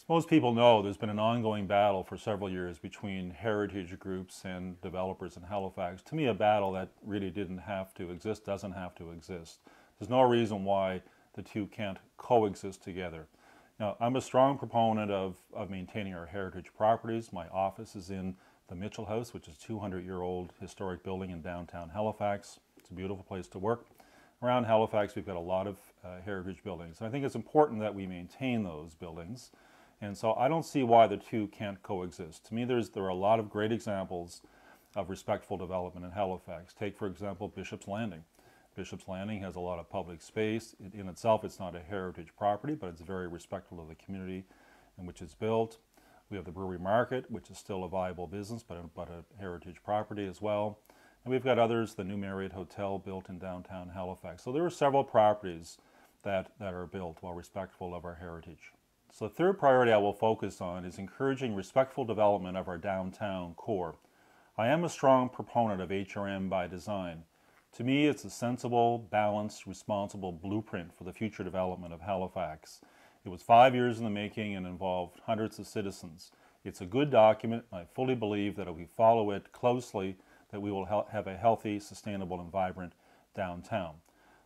Most people know there's been an ongoing battle for several years between heritage groups and developers in Halifax. To me, a battle that really didn't have to exist, doesn't have to exist. There's no reason why the two can't coexist together. Now, I'm a strong proponent of maintaining our heritage properties. My office is in the Mitchell House, which is a 200-year-old historic building in downtown Halifax. It's a beautiful place to work. Around Halifax, we've got a lot of heritage buildings. And I think it's important that we maintain those buildings. And so I don't see why the two can't coexist. To me, there are a lot of great examples of respectful development in Halifax. Take, for example, Bishop's Landing. Bishop's Landing has a lot of public space. In itself, it's not a heritage property, but it's very respectful of the community in which it's built. We have the Brewery Market, which is still a viable business, but a heritage property as well. And we've got others, the new Marriott Hotel built in downtown Halifax. So there are several properties that are built while respectful of our heritage. So the third priority I will focus on is encouraging respectful development of our downtown core. I am a strong proponent of HRM by design. To me, it's a sensible, balanced, responsible blueprint for the future development of Halifax. It was 5 years in the making and involved hundreds of citizens. It's a good document, and I fully believe that if we follow it closely, that we will have a healthy, sustainable, and vibrant downtown.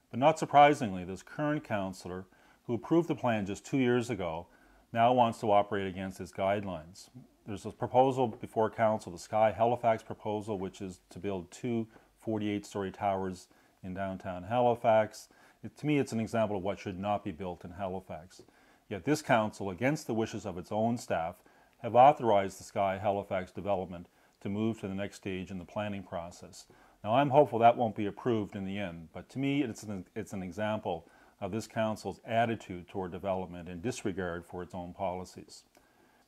But not surprisingly, this current councillor, who approved the plan just 2 years ago, now wants to operate against its guidelines. There's a proposal before council, the Sky Halifax proposal, which is to build two 48-story towers in downtown Halifax. To me, it's an example of what should not be built in Halifax. Yet this council, against the wishes of its own staff, have authorized the Sky Halifax development to move to the next stage in the planning process. Now, I'm hopeful that won't be approved in the end, but to me, it's an example of this council's attitude toward development and disregard for its own policies.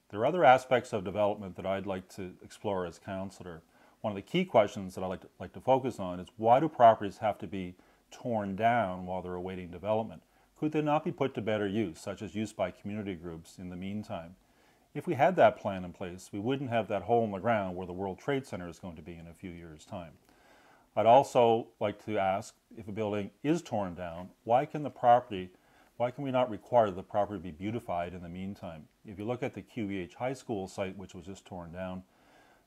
There are other aspects of development that I'd like to explore as councillor. One of the key questions that I'd like to focus on is, why do properties have to be torn down while they're awaiting development? Could they not be put to better use, such as use by community groups in the meantime? If we had that plan in place, we wouldn't have that hole in the ground where the World Trade Center is going to be in a few years' time. I'd also like to ask, if a building is torn down, why can we not require the property be beautified in the meantime? If you look at the QEH High School site, which was just torn down,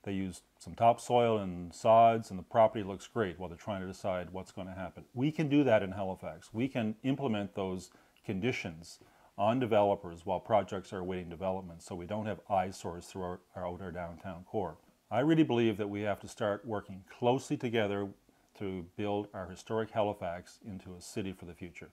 they used some topsoil and sods, and the property looks great while they're trying to decide what's going to happen. We can do that in Halifax. We can implement those conditions on developers while projects are awaiting development, so we don't have eyesores throughout our downtown core. I really believe that we have to start working closely together to build our historic Halifax into a city for the future.